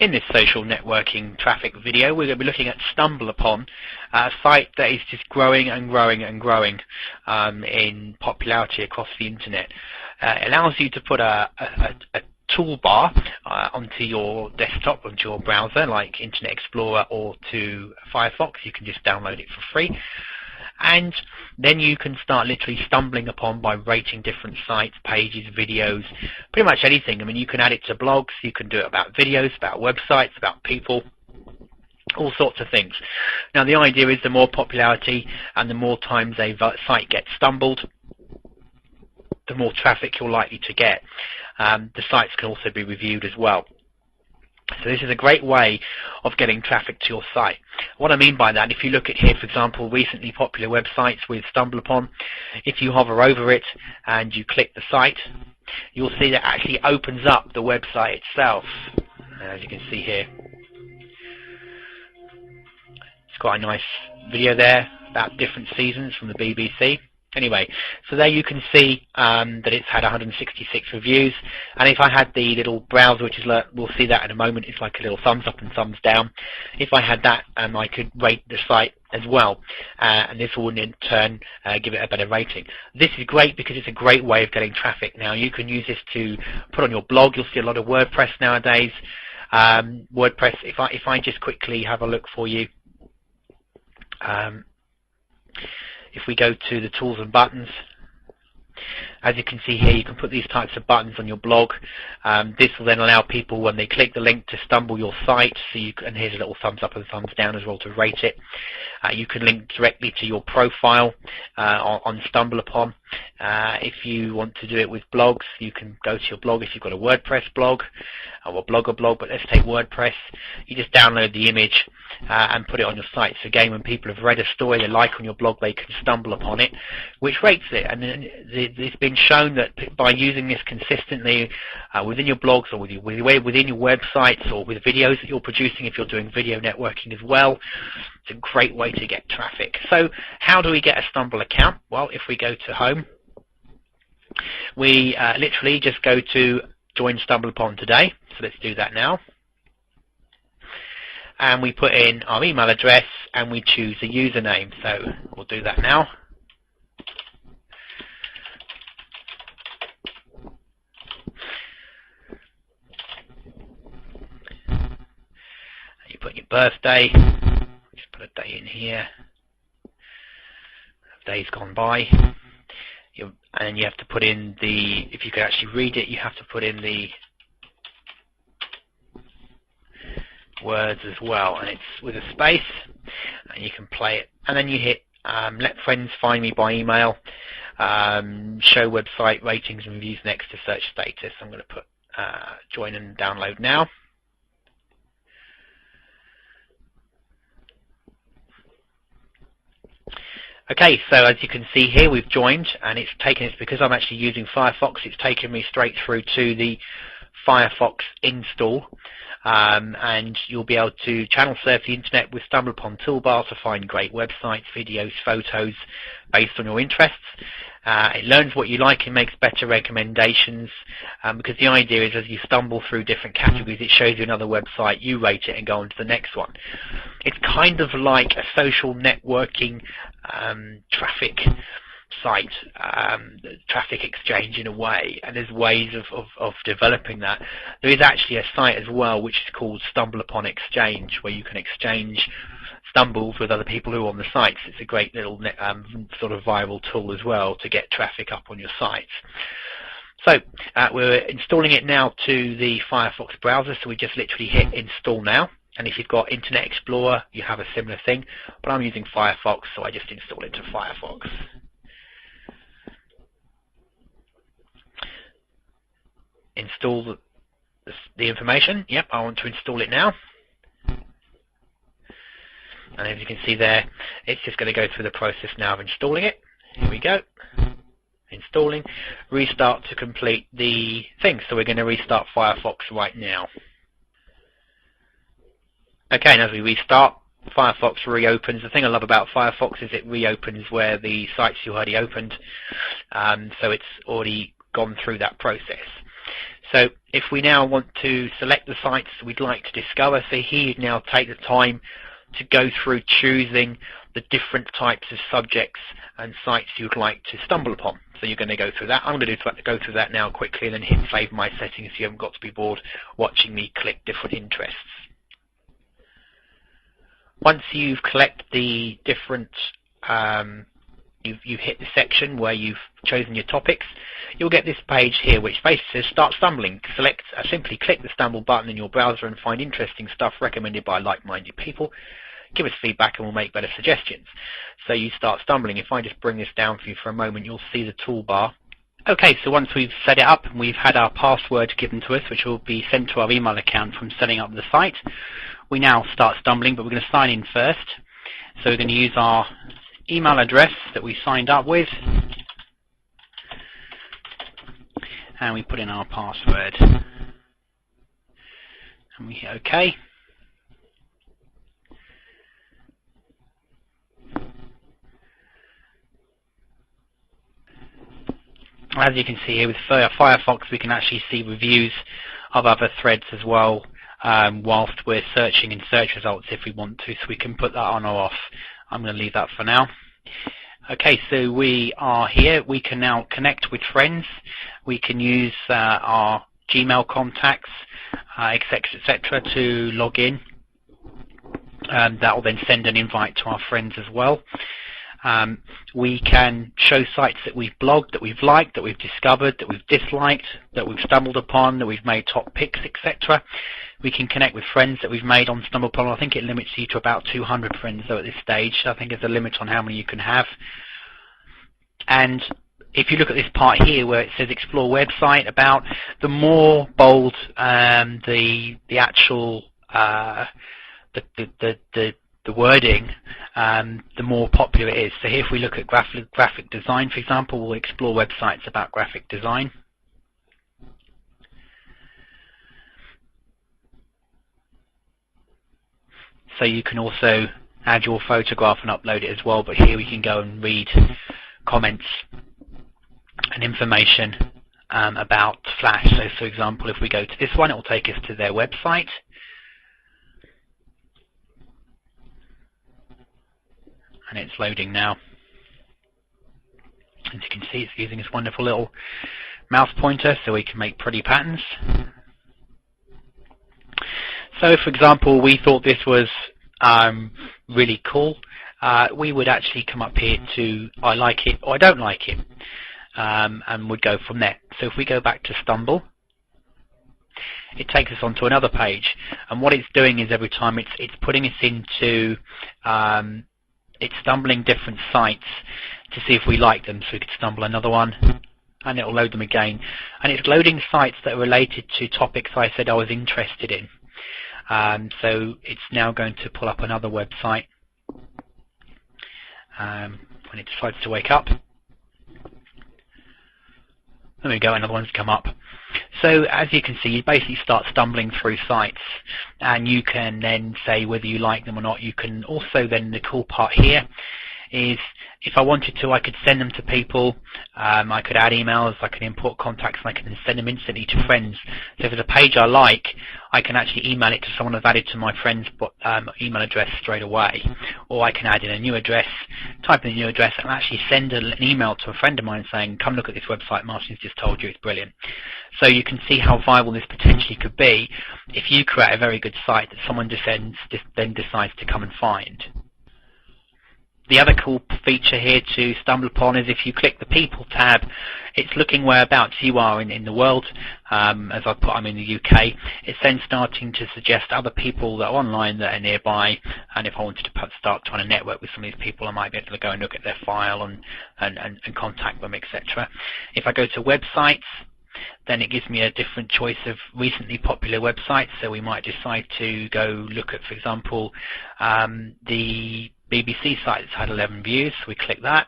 In this social networking traffic video, we're going to be looking at StumbleUpon, a site that is just growing and growing and growing in popularity across the internet. It allows you to put a toolbar onto your desktop, onto your browser, like Internet Explorer or to Firefox. You can just download it for free. And then you can start literally stumbling upon by rating different sites, pages, videos, pretty much anything. I mean, you can add it to blogs, you can do it about videos, about websites, about people, all sorts of things. Now, the idea is the more popularity and the more times a site gets stumbled, the more traffic you're likely to get. The sites can also be reviewed as well. So this is a great way of getting traffic to your site. What I mean by that, if you look at here, for example, recently popular websites with StumbleUpon, if you hover over it and you click the site, you'll see that it actually opens up the website itself, as you can see here. It's quite a nice video there about different seasons from the BBC. Anyway, so there you can see that it's had 166 reviews, and if I had the little browser, which is, we'll see that in a moment, it's like a little thumbs up and thumbs down. If I had that, I could rate the site as well, and this will in turn give it a better rating. This is great because it's a great way of getting traffic. Now, you can use this to put on your blog. You'll see a lot of WordPress nowadays. WordPress, if I just quickly have a look for you. If we go to the tools and buttons, as you can see here, you can put these types of buttons on your blog. This will then allow people, when they click the link, to stumble your site. So and here's a little thumbs up and thumbs down as well to rate it. You can link directly to your profile on StumbleUpon. If you want to do it with blogs, you can go to your blog. If you've got a WordPress blog or a Blogger blog, but let's take WordPress, you just download the image and put it on your site. So again, when people have read a story they like on your blog, they can stumble upon it, which rates it. And it's been shown that by using this consistently within your blogs or within your websites or with videos that you're producing, if you're doing video networking as well, it's a great way to get traffic. So how do we get a Stumble account? Well, if we go to home, we literally just go to join StumbleUpon today. So let's do that now. And we put in our email address and we choose a username. So we'll do that now. You put your birthday, just put a day in here, days gone by, and you have to put in the, if you could actually read it, you have to put in the words as well, and it's with a space, and you can play it, and then you hit let friends find me by email, show website ratings and reviews next to search status. I'm going to put join and download now. Okay, so as you can see here, we've joined, and it's taken us, because I'm actually using Firefox, it's taken me straight through to the Firefox install, and you'll be able to channel surf the internet with StumbleUpon toolbar to find great websites, videos, photos based on your interests. It learns what you like and makes better recommendations, because the idea is as you stumble through different categories, it shows you another website, you rate it and go on to the next one. It's kind of like a social networking traffic site, traffic exchange in a way, and there's ways of developing that. There is actually a site as well which is called StumbleUpon Exchange, where you can exchange stumbles with other people who are on the sites. It's a great little sort of viral tool as well to get traffic up on your sites. So we're installing it now to the Firefox browser, so we just literally hit install now. And if you've got Internet Explorer, you have a similar thing, but I'm using Firefox, so I just install it to Firefox. Install the information. Yep, I want to install it now. And as you can see there, it's just going to go through the process now of installing it. Here we go. Installing. Restart to complete the thing. So we're going to restart Firefox right now. Okay, and as we restart, Firefox reopens. The thing I love about Firefox is it reopens where the sites you already opened. So it's already gone through that process. So if we now want to select the sites we'd like to discover, so here you now take the time to go through choosing the different types of subjects and sites you'd like to stumble upon. So you're going to go through that. I'm going to go through that now quickly and then hit save my settings so you haven't got to be bored watching me click different interests. Once you've collected the different, you've hit the section where you've chosen your topics, you'll get this page here which basically says start stumbling. Simply click the stumble button in your browser and find interesting stuff recommended by like-minded people. Give us feedback and we'll make better suggestions. So you start stumbling. If I just bring this down for you for a moment, you'll see the toolbar. Okay, so once we've set it up and we've had our password given to us, which will be sent to our email account from setting up the site, we now start stumbling, but we're going to sign in first. So we're going to use our email address that we signed up with, and we put in our password. And we hit OK. As you can see here with Firefox, we can actually see reviews of other threads as well whilst we're searching in search results if we want to, so we can put that on or off. I'm going to leave that for now. Okay, so we are here. We can now connect with friends. We can use our Gmail contacts, etc., to log in. That will then send an invite to our friends as well. We can show sites that we've blogged, that we've liked, that we've discovered, that we've disliked, that we've stumbled upon, that we've made top picks, etc. We can connect with friends that we've made on StumbleUpon. I think it limits you to about 200 friends though at this stage. I think there's a limit on how many you can have. And if you look at this part here where it says explore website, about, the more bold the actual the wording, the more popular it is. So here if we look at graphic design, for example, we'll explore websites about graphic design. So you can also add your photograph and upload it as well, but here we can go and read comments and information about Flash. So for example, if we go to this one, it will take us to their website. And it's loading now. As you can see, it's using this wonderful little mouse pointer so we can make pretty patterns. So if, for example, we thought this was really cool, we would actually come up here to I like it or I don't like it, and would go from there. So if we go back to Stumble, it takes us onto another page, and what it's doing is every time it's putting us into it's stumbling different sites to see if we like them. So we could stumble another one and it will load them again, and it's loading sites that are related to topics I said I was interested in. So it's now going to pull up another website when it decides to wake up. There we go, another one's come up. So as you can see, you basically start stumbling through sites, and you can then say whether you like them or not. You can also then, the cool part here is if I wanted to, I could send them to people. I could add emails, I could import contacts, and I can then send them instantly to friends. So if there's a page I like, I can actually email it to someone I've added to my friend's email address straight away. Or I can add in a new address, type in a new address, and actually send an email to a friend of mine saying, come look at this website Martin's just told you, it's brilliant. So you can see how viable this potentially could be if you create a very good site that someone then decides to come and find. The other cool feature here to stumble upon is if you click the People tab, it's looking whereabouts you are in the world. As I put, I'm in the UK. It's then starting to suggest other people that are online that are nearby, and if I wanted to start trying to network with some of these people, I might be able to go and look at their file and contact them, etc. If I go to websites, then it gives me a different choice of recently popular websites. So we might decide to go look at, for example, the BBC site that's had 11 views. So we click that,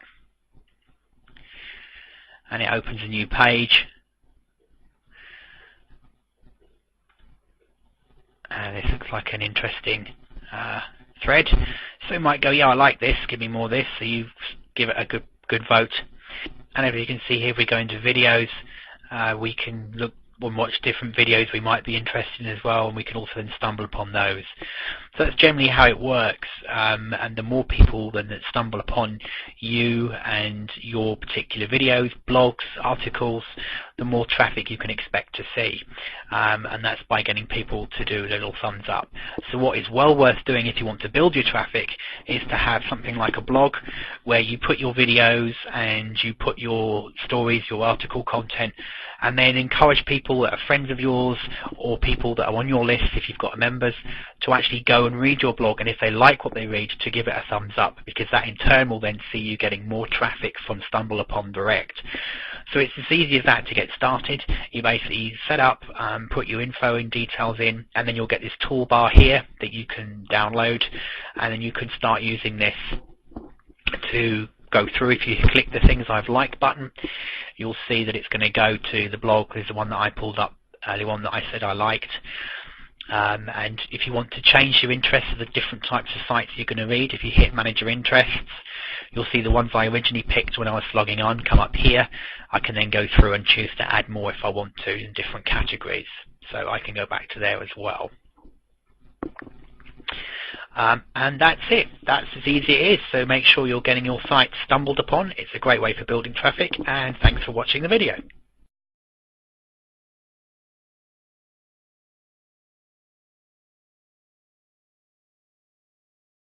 and it opens a new page. This looks like an interesting thread. So we might go, yeah, I like this, give me more of this. So you give it a good vote. And as you can see here, if we go into videos, we can watch different videos we might be interested in as well, and we can also then stumble upon those. So that's generally how it works, and the more people that stumble upon you and your particular videos, blogs, articles, the more traffic you can expect to see, and that's by getting people to do a little thumbs up. So what is well worth doing if you want to build your traffic is to have something like a blog where you put your videos and you put your stories, your article content, and then encourage people that are friends of yours or people that are on your list, if you've got members, to actually go and read your blog, and if they like what they read, to give it a thumbs up, because that in turn will then see you getting more traffic from StumbleUpon direct. So it's as easy as that to get started. You basically set up, put your info and details in, and then you'll get this toolbar here that you can download, and then you can start using this to go through. If you click the things I've liked button, you'll see that it's going to go to the blog. There's the one that I pulled up, the one that I said I liked. And if you want to change your interests to the different types of sites you're going to read, if you hit manage your interests, you'll see the ones I originally picked when I was logging on come up here. I can then go through and choose to add more if I want to in different categories. So I can go back to there as well. And that's it. That's as easy as it is. So make sure you're getting your site stumbled upon. It's a great way for building traffic, and thanks for watching the video.